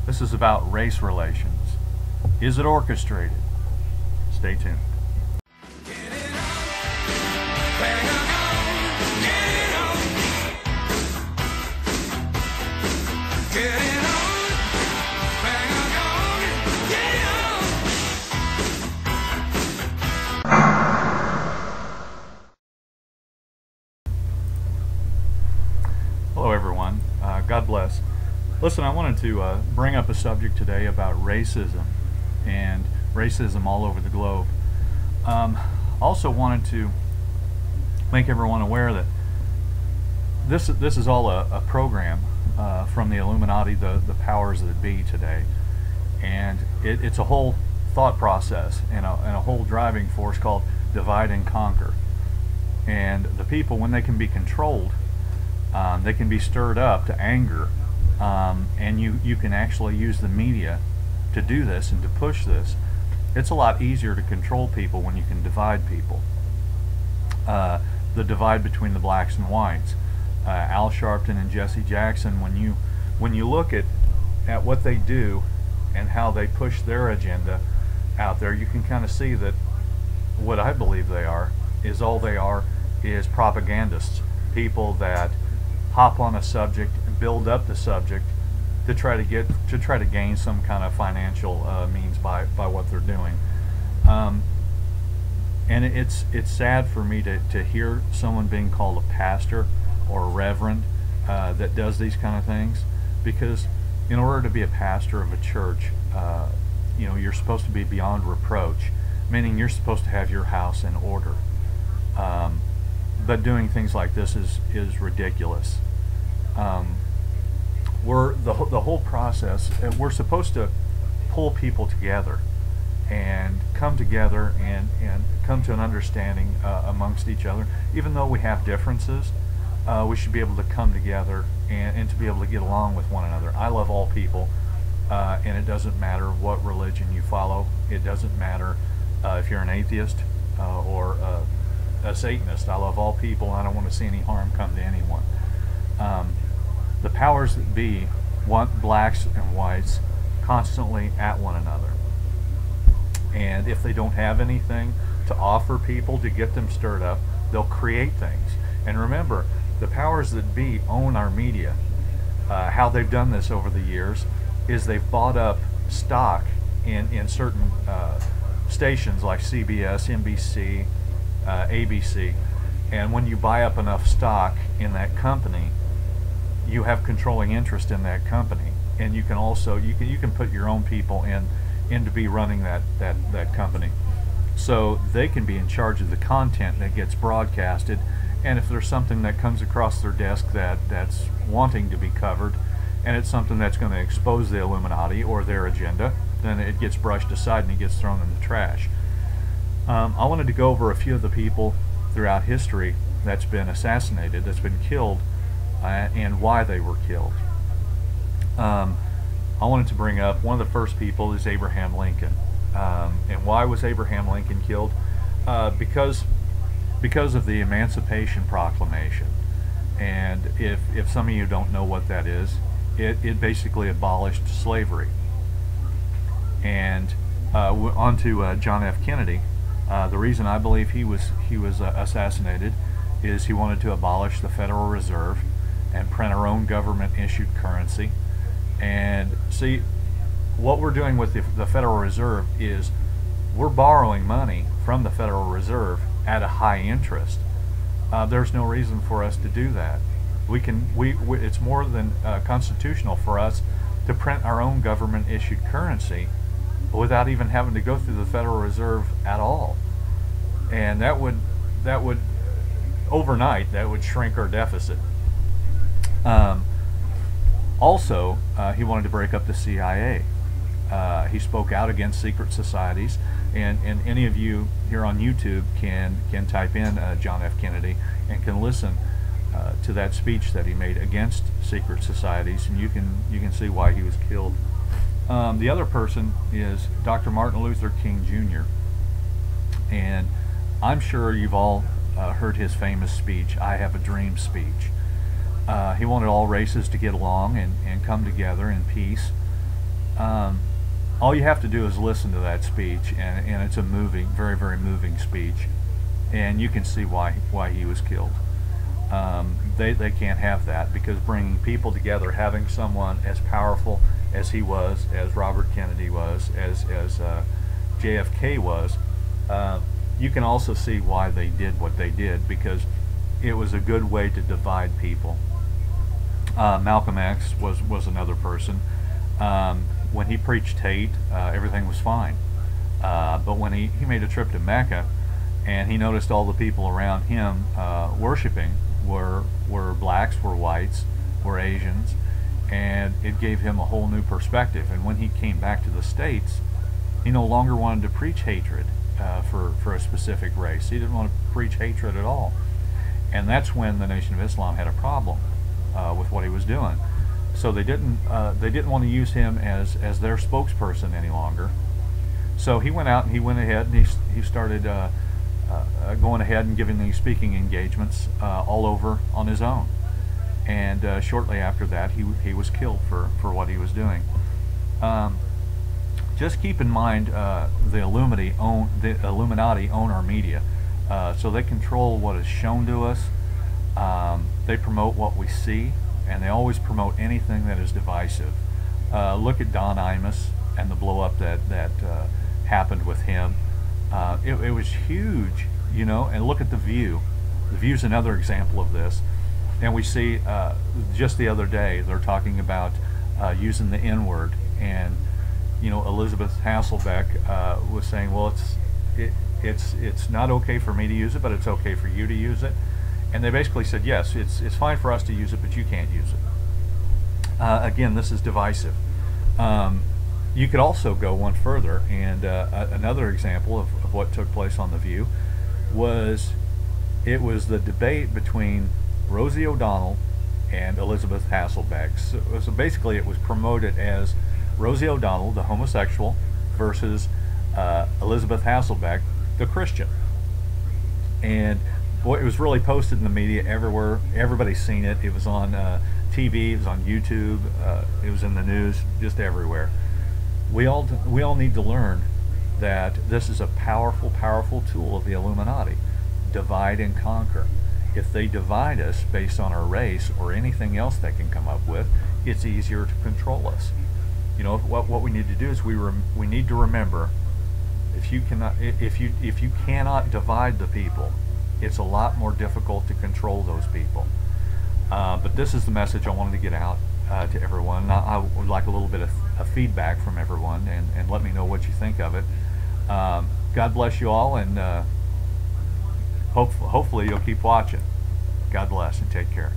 This is about race relations. Is it orchestrated? Stay tuned. Hello everyone, God bless. Listen, I wanted to bring up a subject today about racism and racism all over the globe. Also wanted to make everyone aware that this is all a program from the Illuminati, the powers that be today, and it's a whole thought process and a whole driving force called divide and conquer. And the people, when they can be controlled, they can be stirred up to anger, and you can actually use the media to do this and to push this. It's a lot easier to control people when you can divide people. The divide between the blacks and whites. Al Sharpton and Jesse Jackson, when you look at what they do and how they push their agenda out there, you can kind of see that what I believe they are is propagandists, people that hop on a subject and build up the subject to try to gain some kind of financial means by what they're doing. And it's sad for me to hear someone being called a pastor or a reverend that does these kind of things, because in order to be a pastor of a church, you're supposed to be beyond reproach, meaning you're supposed to have your house in order. But doing things like this is ridiculous. The whole process, we're supposed to pull people together and come together and come to an understanding amongst each other. Even though we have differences, we should be able to come together and to be able to get along with one another. I love all people, and it doesn't matter what religion you follow. It doesn't matter if you're an atheist or a Satanist. I love all people. I don't want to see any harm come to anyone. The powers that be want blacks and whites constantly at one another. And if they don't have anything to offer people to get them stirred up, they'll create things. And remember, the powers that be own our media. How they've done this over the years is they've bought up stock in certain stations like CBS, NBC, ABC, and when you buy up enough stock in that company, you have controlling interest in that company, and you can also you can put your own people in to be running that company, so they can be in charge of the content that gets broadcasted. And if there's something that comes across their desk that's wanting to be covered, and it's something that's going to expose the Illuminati or their agenda, then it gets brushed aside and it gets thrown in the trash. I wanted to go over a few of the people throughout history that's been assassinated, that's been killed, and why they were killed. I wanted to bring up one of the first people is Abraham Lincoln. And why was Abraham Lincoln killed? Because of the Emancipation Proclamation. And if some of you don't know what that is, it basically abolished slavery. And on to John F. Kennedy. The reason I believe he was assassinated is he wanted to abolish the Federal Reserve and print our own government-issued currency. And see, what we're doing with the Federal Reserve is we're borrowing money from the Federal Reserve at a high interest. There's no reason for us to do that. It's more than constitutional for us to print our own government-issued currency without even having to go through the Federal Reserve at all. And that would overnight, that would shrink our deficit. Also, he wanted to break up the CIA. He spoke out against secret societies, and any of you here on YouTube can type in John F. Kennedy and can listen to that speech that he made against secret societies, and you can see why he was killed. The other person is Dr. Martin Luther King Jr. And I'm sure you've all heard his famous speech, "I Have a Dream" speech. He wanted all races to get along and come together in peace. All you have to do is listen to that speech, and it's a moving, very, very moving speech, and you can see why he was killed. They can't have that, because bringing people together, having someone as powerful as he was, as Robert Kennedy was, as JFK was, you can also see why they did what they did, because it was a good way to divide people. Malcolm X was another person. When he preached hate, everything was fine. But when he made a trip to Mecca, and he noticed all the people around him worshiping were blacks, were whites, were Asians, and it gave him a whole new perspective. And when he came back to the States, he no longer wanted to preach hatred for a specific race. He didn't want to preach hatred at all. And that's when the Nation of Islam had a problem with what he was doing. So they didn't want to use him as their spokesperson any longer. So he went out and he went ahead and he started going ahead and giving these speaking engagements all over on his own. And shortly after that, he was killed for what he was doing. Just keep in mind, the Illuminati own our media, so they control what is shown to us. They promote what we see, and they always promote anything that is divisive. Look at Don Imus and the blow up that happened with him. It was huge, you know. And look at The View. The View's another example of this. And we see just the other day they're talking about using the N-word, and you know, Elizabeth Hasselbeck was saying, well, it's not okay for me to use it, but it's okay for you to use it. And they basically said, yes, it's fine for us to use it, but you can't use it. Again, this is divisive. You could also go one further, and another example of what took place on The View was the debate between Rosie O'Donnell and Elizabeth Hasselbeck. So basically it was promoted as Rosie O'Donnell, the homosexual, versus Elizabeth Hasselbeck, the Christian. And boy, it was really posted in the media everywhere. Everybody's seen it. It was on TV, it was on YouTube, it was in the news, just everywhere. We all need to learn that this is a powerful, powerful tool of the Illuminati. Divide and conquer. If they divide us based on our race or anything else they can come up with, it's easier to control us. You know, what we need to do is we need to remember, if you cannot divide the people, it's a lot more difficult to control those people. But this is the message I wanted to get out to everyone. I would like a little bit of feedback from everyone, and let me know what you think of it. God bless you all, and hopefully you'll keep watching. God bless and take care.